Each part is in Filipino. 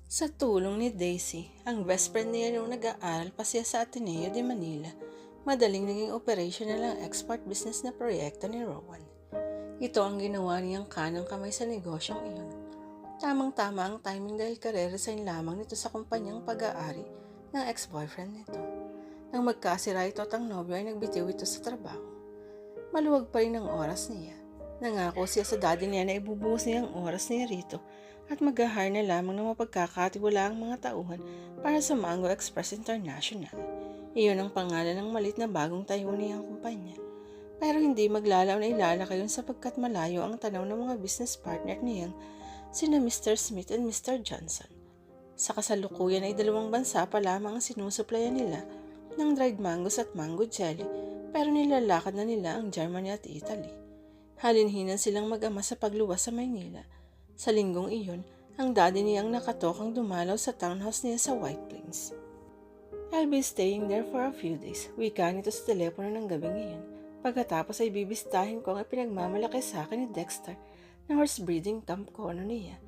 Sa tulong ni Daisy, ang best friend niya nung nag-aaral pa siya sa Ateneo de Manila, madaling naging operational ang export business na proyekto ni Rowan. Ito ang ginawa niyang kanang kamay sa negosyong iyon. Tamang-tama ang timing dahil kare-resign lamang nito sa kumpanyang pag-aari ng ex-boyfriend nito. Nang magkasira ito at ang nobyo ay nagbitiw ito sa trabaho. Maluwag pa rin ang oras niya. Nangako siya sa daddy niya na ibubuhos niya ang oras niya rito at mag-hire na lamang ng mapagkakatiwala ang mga tauhan para sa Mango Express International. Iyon ang pangalan ng malit na bagong tayo niyang kumpanya. Pero hindi maglalaw na ilalaki yun sapagkat malayo ang tanaw ng mga business partner niyang sina Mr. Smith and Mr. Johnson. Sa kasalukuyan ay 2 bansa pa lamang ang sinusuplayan nila ng dried mangoes at mango jelly pero nilalakad na nila ang Germany at Italy. Halinhinan silang mag-ama sa pagluwas sa Maynila. Sa linggong iyon, ang daddy niyang nakatokang dumalaw sa townhouse niya sa White Plains. I'll be staying there for a few days, wika nito sa telepono ng gabing iyon. Pagkatapos ay bibistahin ko ang pinagmamalaki sa akin ni Dexter na horse breeding camp ko niya.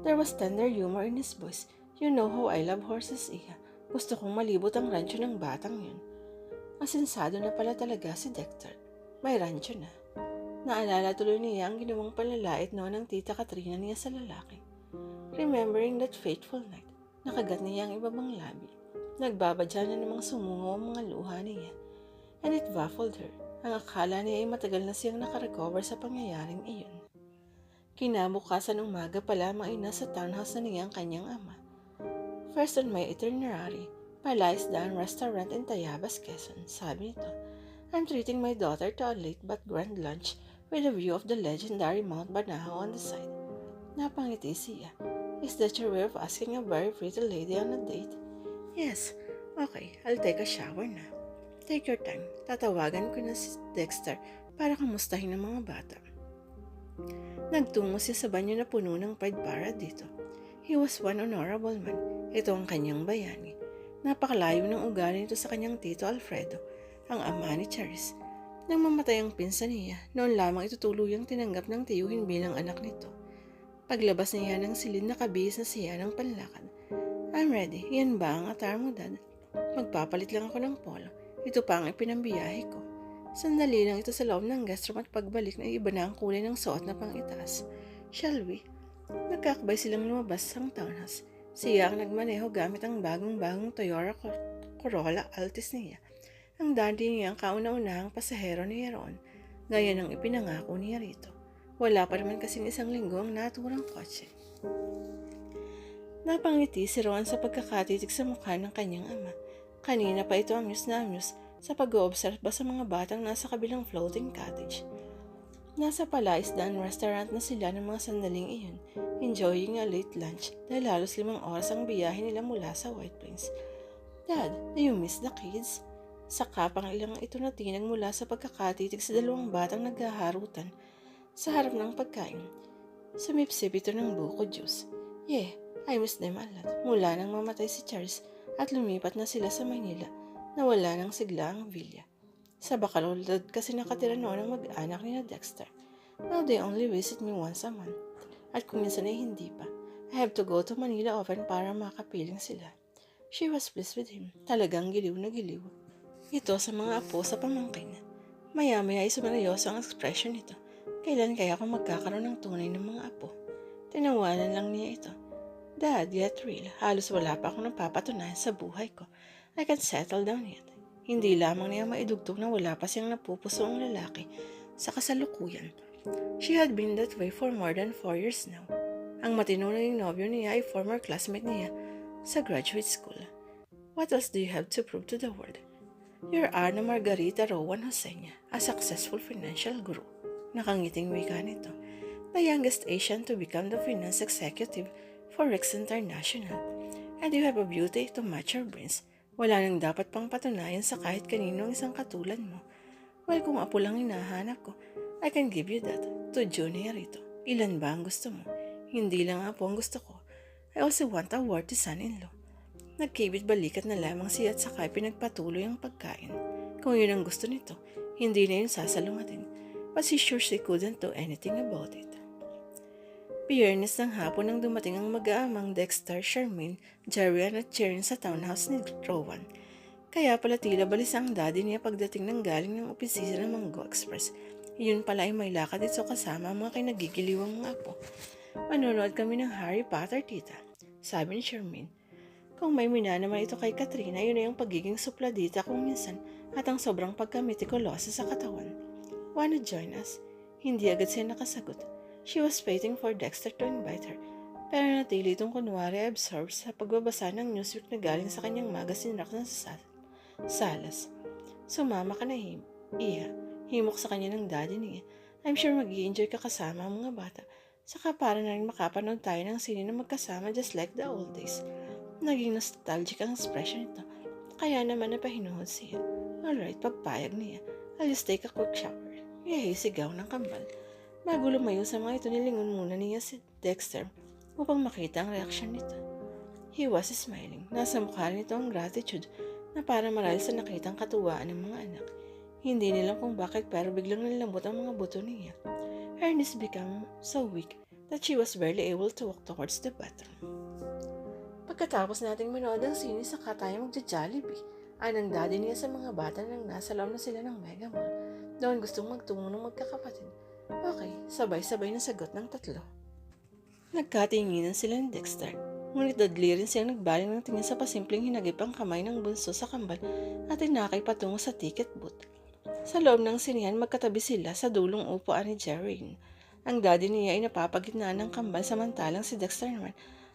There was tender humor in his voice. You know how I love horses, Iha. Gusto kong malibot ang rancho ng batang yun. Asinsado na pala talaga si Dexter. May rancho na. Naalala tuloy niya ang ginawang panlalait noon ng tita Katrina niya sa lalaki. Remembering that fateful night, nakagat niya ang ibabang labi. Nagbabadya na namang sumungaw ang mga luha niya. And it baffled her. Ang akala niya ay matagal na siyang nakarecover sa pangyayaring iyon. Kinabukasan umaga pa lamang ay nasa townhouse na niya ang kanyang ama. First on my itinerary, Palaisdaan Restaurant in Tayabas, Quezon, sabi nito. I'm treating my daughter to a late but grand lunch with a view of the legendary Mount Banahaw on the side. Napangiti siya. Is that your way of asking a very pretty lady on a date? Yes. Okay, I'll take a shower na. Take your time. Tatawagan ko na si Dexter para kamustahin ng mga bata. Nagtungo siya sa banyo na puno ng pride para dito. He was one honorable man. Ito ang kanyang bayani. Napakalayo ng ugali nito sa kanyang tito Alfredo, ang ama ni Charis. Nang mamatay ang pinsan niya, noon lamang ito tuluyang tinanggap ng tiyuhin bilang anak nito. Paglabas niya ng silid nakabihis na siya ng panlakad. I'm ready. Yan ba ang attire mo, Dad? Magpapalit lang ako ng polo. Ito pa ang ipinambiyahe ko. Sandali lang ito sa loob ng guest room at pagbalik na iba na ang kulay ng suot na pang-itaas. Shall we? Nagkakabay silang lumabas sa townhouse. Siya ang nagmaneho gamit ang bagong-bagong Toyota Corolla Altis niya. Ang daddy niya ang kauna-unahang pasahero niya roon, gaya ng ipinangako niya rito. Wala pa naman kasing 1 linggo ang naturang kotse. Napangiti si Ron sa pagkakatitig sa mukha ng kanyang ama. Kanina pa ito amuse na amuse sa pag-oobserba sa mga batang nasa kabilang floating cottage. Nasa Palaisdaan Restaurant na sila ng mga sandaling iyon, enjoying a late lunch dahil halos 5 oras ang biyahe nila mula sa White Plains. Dad, do you miss the kids? Saka pang ilang ito natinag mula sa pagkakatitig sa 2 batang naghaharutan sa harap ng pagkain. Sumipsip ito ng buko juice. Yeah, I miss them a lot. Mula nang mamatay si Charles at lumipat na sila sa Maynila na wala nang sigla ang villa. Sa Bacolod kasi nakatira noon ang mag-anak ni na Dexter. Now they only visit me once a month. At kung minsan ay hindi pa, I have to go to Manila often para makapiling sila. She was pleased with him. Talagang giliw na giliw. Ito sa mga apo sa pamangkin. Maya-maya ay sumaneryoso ang ekspresyon nito. Kailan kaya ako magkakaroon ng tunay ng mga apo? Tinawanan lang niya ito. Dad, yet real. Halos wala pa akong napapatunayan sa buhay ko. I can't settle down yet. Hindi lamang niya maidugtog na wala pa siyang napupuso ang lalaki sa kasalukuyan. She had been that way for more than 4 years now. Ang matino ng nobyo niya ay former classmate niya sa graduate school. What else do you have to prove to the world? You're Ana Margarita Rowan Josenia, a successful financial guru. Nakangiting wika nito. The youngest Asian to become the finance executive for Rex International. And you have a beauty to match your brains. Wala nang dapat pang patunayan sa kahit kaninong isang katulad mo. Well, kung apo lang hinahanap ko, I can give you that. To Junior ito. Ilan ba ang gusto mo? Hindi lang apo ang gusto ko. I also want a worthy son-in-law. Nagkibit balikat na lamang siya at saka pinagpatuloy ang pagkain. Kung yun ang gusto nito, hindi na yun sasalungatin. But she sure she couldn't do anything about it. Biyernes ng hapon nang dumating ang mag-aamang Dexter, Charmaine, Jerian at Jaren sa townhouse ni Rowan. Kaya pala tila balisa ang daddy niya pagdating ng galing ng opisina ng Mango Express. Yun pala ay may lakad dito kasama ang mga kinagigiliwang mga apo. Manonood kami ng Harry Potter, tita, sabi ni Charmaine. Kung may minanaman ito kay Katrina, yun ay yung pagiging supladita kung minsan at ang sobrang pagkamitikulosa sa katawan. Wanna join us? Hindi agad siya nakasagot. She was waiting for Dexter to invite her, pero natili itong kunwari absorbed sa pagbabasa ng newsweek na galing sa kanyang magazine rack sa salas. Sumama ka na, Iha. Himok sa kanya ng daddy niya. I'm sure mag-i-enjoy ka kasama ang mga bata. Saka para na rin makapanood tayo ng sine na magkasama just like the old days. Naging nostalgic ang expression nito. Kaya naman napahinuhod siya. Alright, pagpayag niya. I'll just take a quick shower. Sigaw ng kambal. Bago lumayo sa mga ito, nilingon muna niya si Dexter upang makita ang reaksyon nito. He was smiling. Nasa mukha nito ang gratitude na para marahil sa nakitang katuwaan ng mga anak. Hindi nilang kung bakit pero biglang nalambot ang mga buto niya. Her knees became so weak that she was barely able to walk towards the bathroom. Pagkatapos nating manood ang sine, saka tayo magja-Jollibee. Anang daddy niya sa mga bata nang nasa loob na sila ng Mega Mall. Doon gustong magtungo ng magkakapatid. Okay, sabay-sabay na sagot ng tatlo. Nagkatinginan sila ni Dexter. Ngunit dadli rin siyang nagbaling ng tingin sa pasimpleng hinagip ang kamay ng bunso sa kambal at inakay patungo sa ticket booth. Sa loob ng sinihan, magkatabi sila sa dulong upuan ni Jerry. Ang daddy niya ay napapagitnaan ng kambal samantalang si Dexter naman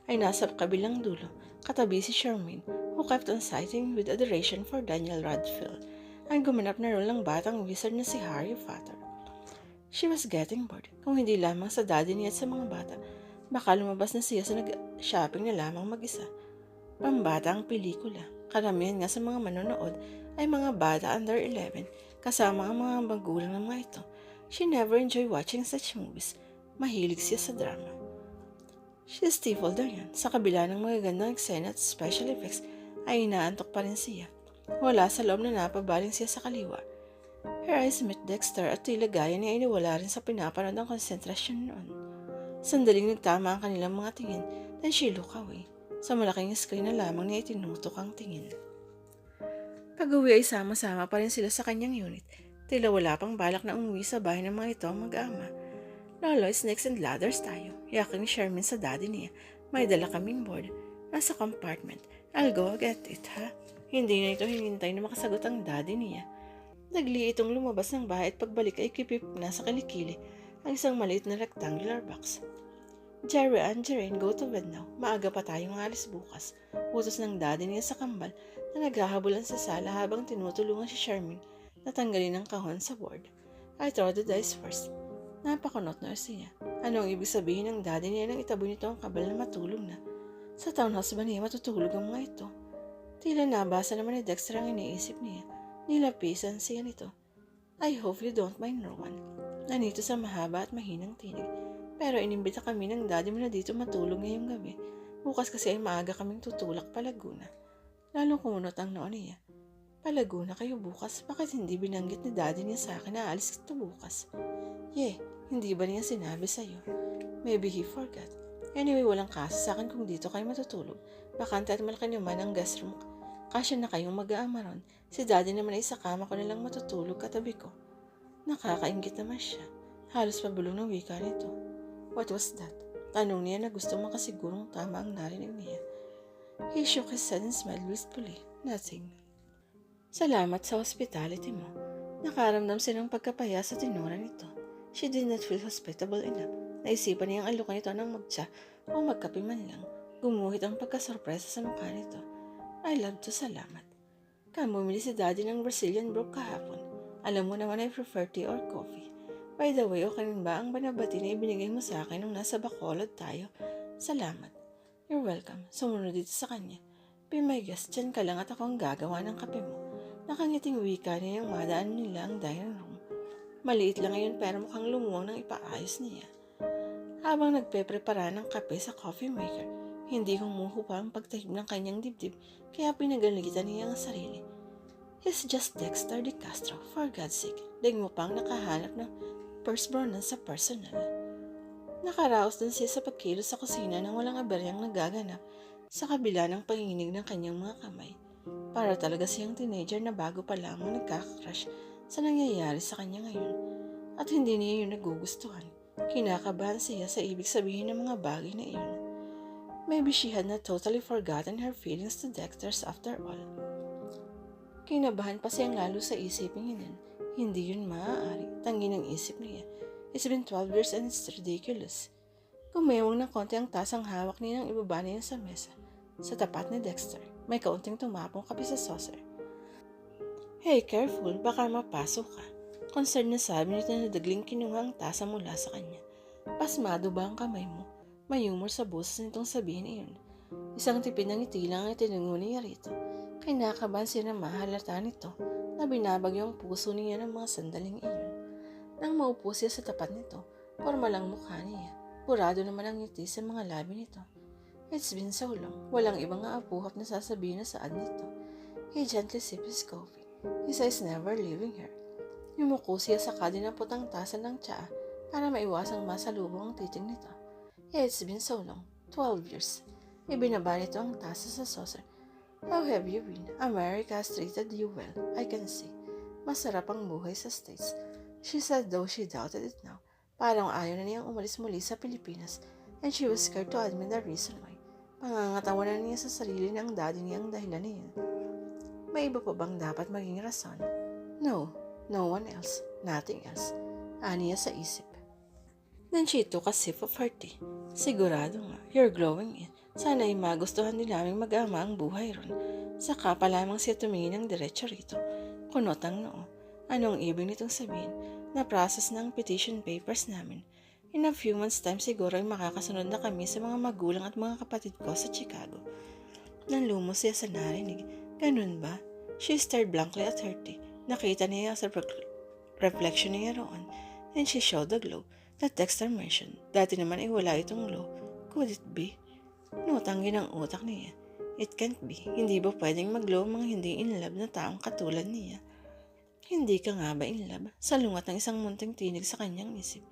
ay nasa kabilang dulo, katabi si Charmaine, who kept on citing with adoration for Daniel Radcliffe, ang gumanap na role ng batang wizard na si Harry Potter. She was getting bored, kung hindi lamang sa daddy niya at sa mga bata. Baka lumabas na siya sa nag-shopping na lamang mag-isa. Pambata ang pelikula. Karamihan nga sa mga manonood ay mga bata under 11, kasama ang mga magulang ng mga ito. She never enjoyed watching such movies. Mahilig siya sa drama. She stifled yan. Sa kabila ng magagandang eksena at special effects, ay inaantok pa rin siya. Wala sa loob na napabaling siya sa kaliwa. Her eyes met Dexter at tila gaya niya ay nawala rin sa pinapanood ng konsentrasyon noon. Sandaling nagtama ang kanilang mga tingin, then she looked away. Sa malaking screen na lamang niya itinutok ang tingin. Pag-uwi ay sama-sama pa rin sila sa kanyang unit. Tila wala pang balak na umuwi sa bahay ng mga ito ang mag-ama. Lolo, snakes and ladders tayo. Yakin ni Sherman sa daddy niya. May dala kaming board. Nasa compartment. I'll go get it, ha? Hindi na ito hinintay na makasagot ang daddy niya. Nagli itong lumabas ng bahay at pagbalik ay kipip na sa kilikili ang isang maliit na rectangular box. Jerry and Jaren, go to bed now. Maaga pa tayong alis bukas. Utos ng daddy niya sa kambal na naghahabulan sa sala habang tinutulungan si Charmaine na tanggalin ang kahon sa board. I throw the dice first. Napakunot na siya. Anong ibig sabihin ng daddy niya nang itabo nito ang kabal na matulog na? Sa townhouse ba niya matutulog ang mga ito? Tila nabasa naman ni Dexter ang iniisip niya. Nilapisan siya nito. I hope you don't mind, Rowan. Nanito sa mahaba at mahinang tinig. Pero inimbita kami ng daddy mo na dito matulog ngayong gabi. Bukas kasi ay maaga kaming tutulak pa Laguna. Lalong kumunot ang noon niya. Palaguna kayo bukas, bakit hindi binanggit ni daddy niya sa akin na alis ito bukas? Hindi ba niya sinabi sa'yo? Maybe he forgot. Anyway, walang kaso sa akin kung dito kayo matutulog. Bakante at malaki naman ang guest room. Kasya na kayong mag-aama ron. Si daddy naman ay sa kama ko nalang matutulog katabi ko. Nakakaingit naman siya. Halos pabulong ng wika nito. What was that? Tanong niya na gusto makasigurong tama ang narinig niya. He shook his head and smiled wistfully. Nothing. Salamat sa hospitality mo. Nakaramdam siya ng pagkapaya sa tinura nito. She did not feel hospitable enough. Naisipan niyang alukan ito ng magtsa o magkape man lang. Gumuhit ang pagkasorpresa sa mukha nito. I love to, salamat. Bumili si daddy ng Brazilian brook kahapon. Alam mo naman I prefer tea or coffee. By the way, okay rin ba ang banabati na ibinigay mo sa akin nung nasa Bacolod tayo? Salamat. You're welcome. Sumunod dito sa kanya. Be my guest, dyan ka lang at ako ang gagawa ng kape mo. Nakangiting wika niya yung madaan nila ang dining room. Maliit lang ngayon pero mukhang lumuwang nang ipaayos niya. Habang nagpe-prepara ng kape sa coffee maker, hindi humuho pa ang pagtahib ng kanyang dibdib kaya pinagalitan niya ang sarili. He's just Dexter De Castro, for God's sake. Daig mo pang nakahanap ng firstborn sa personal. Nakaraos din siya sa pagkilos sa kusina nang walang aberyang nagaganap sa kabila ng panginginig ng kanyang mga kamay. Para talaga siyang teenager na bago pa lamang nagkakrush sa nangyayari sa kanya ngayon. At hindi niya yun nagugustuhan. Kinakabahan siya sa ibig sabihin ng mga bagay na iyon. Maybe she had not totally forgotten her feelings to Dexter after all. Kinabahan pa siyang lalo sa isipin yun. Hindi yun maaari. Tangi ng isip niya. It's been 12 years and it's ridiculous. Gumewang ng konti ang tasang hawak niya nang ibaba niya sa mesa. Sa tapat ni Dexter, may kaunting tumapong kape sa saucer. Hey, careful, baka mapasok ka. Concerned na sabi nito na dagling kinuha ang tasa mula sa kanya. Pasmado ba ang kamay mo? May humor sa boses nitong sabihin iyon. Isang tipid ng ngiti lang ang itinungo niya rito. Kinakabahan siya na mahalata nito na binabagyo ang puso niya ng mga sandaling iyon. Nang maupo siya sa tapat nito, formal ang mukha niya. Purado naman ang ngiti sa mga labi nito. It's been so long. Walang ibang aapuhap na sasabihin na saad nito. He gently sipped his coffee. His eyes never leaving her. Yumuko siya sa kadinaputang tasa ng tsaa para maiwasang masalubong ang titig nito. It's been so long. 12 years. Ibinaba nito ang tasa sa saucer. How have you been? America has treated you well, I can see. Masarap ang buhay sa States. She said though she doubted it now. Parang ayaw na niyang umalis muli sa Pilipinas and she was scared to admit the reason why. Pangangatawanan niya sa sarili ng daddy niya ang dahilan niya. May iba pa bang dapat maging rason? No, no one else. Nothing else. Aniya sa isip. Then she took a sip of her tea. Sigurado nga, you're glowing in. Sana ay magustuhan din naming mag-ama ang buhay ron. Saka pa lamang siya tumingin ng diretso rito. Kunot ang noo. Anong ibig nitong sabihin? Na-process na ang petition papers namin. In a few months time siguro ay makakasunod na kami sa mga magulang at mga kapatid ko sa Chicago. Nanlumos siya sa narinig. Ganun ba? She stared blankly at her tea. Nakita niya sa reflection niya roon. And she showed the glow that Dexter mentioned. Dati naman ay wala itong glow. Could it be? Nutanggi ng utak niya. It can't be. Hindi ba pwedeng mag-glow ang mga hindi in love na taong katulad niya? Hindi ka nga ba in love? Salungat ng isang munting tinig sa kanyang isip.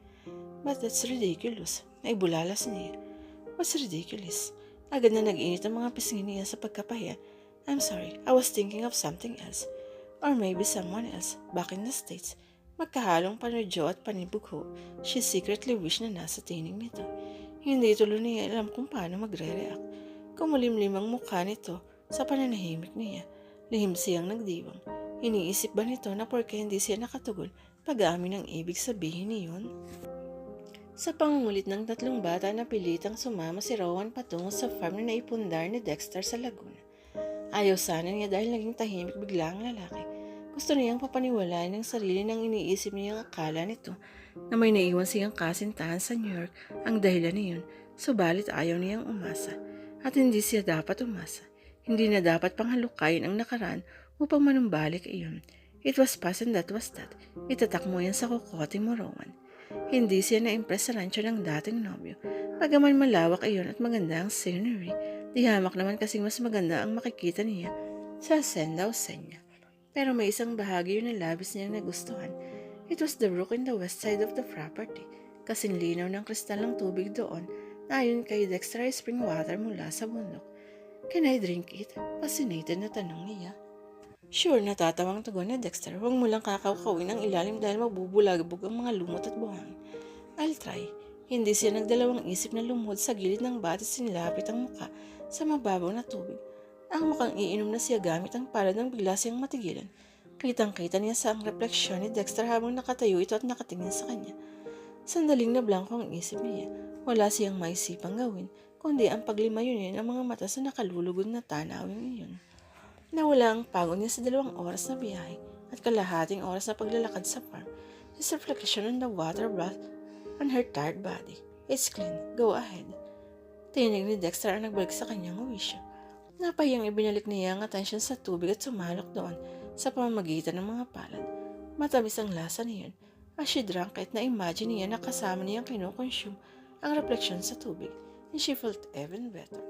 But that's ridiculous. Ay bulalas niya. What's ridiculous? Agad na nag-init ang mga pisngi niya sa pagkapahiya. I'm sorry, I was thinking of something else. Or maybe someone else, back in the States. Magkahalong panudyo at panibugho, she secretly wished na nasa tinig nito. Hindi tuloy niya alam kung paano magre-react. Kumulimlim ang mukha nito sa pananahimik niya. Lihim siyang nagdiwang. Iniisip ba nito na porke hindi siya nakatugon pag-aamin ang ibig sabihin niyon? Sa pangungulit ng tatlong bata na pilitang sumama si Rowan patungo sa farm na naipundar ni Dexter sa Laguna. Ayaw sana niya dahil naging tahimik bigla ang lalaki. Gusto niyang papaniwalaan ng sarili nang iniisip niyang akala nito na may naiwan siyang kasintahan sa New York ang dahilan niyon, subalit ayaw niyang umasa. At hindi siya dapat umasa. Hindi na dapat panghalukayin ang nakaraan upang manumbalik iyon. It was past and that was that. Itatak mo yan sa kukote mo, Rowan. Hindi siya na-impress sa rancho ng dating nobyo. Pagaman malawak iyon at maganda ang scenery, di hamak naman kasing mas maganda ang makikita niya sa Sendausen niya. Pero may isang bahagi yun na labis niyang nagustuhan. It was the brook in the west side of the property. Kasing linaw ng kristal ng tubig doon na ayon kay Dexter ay spring water mula sa bundok. Can I drink it? Fascinated na tanong niya. Sure, natatawang tugon ni Dexter. Huwag mo lang kakawkawin ang ilalim dahil magbubulagbog ang mga lumot at buhangin. I'll try. Hindi siya nagdalawang isip na lumuhod sa gilid ng batis sinilapit ang muka sa mababaw na tubig. Ang mukhang iinom na siya gamit ang palad ng bigla siyang matigilan. Kitang-kita niya sa ang refleksyon ni Dexter habang nakatayo ito at nakatingin sa kanya. Sandaling na blanko ang isip niya. Wala siyang maisipang gawin, kundi ang paglimayunin ang mga mata sa nakalulugod na tanawin iyon. Nawala ang pagod niya sa 2 oras na biyahe at kalahating oras na paglalakad sa farm. His reflection on the water bath on her tired body. It's clean. Go ahead. Tinig ni Dexter ang nagbalik sa kanyang wisyo. Napahiyang ibinalik niya ang atensyon sa tubig at sumalok doon sa pamamagitan ng mga palad. Matamis ang lasa niyon. As she drank it, na-imagine niya na kasama niyang kinukonsume ang refleksyon sa tubig, and she felt even better.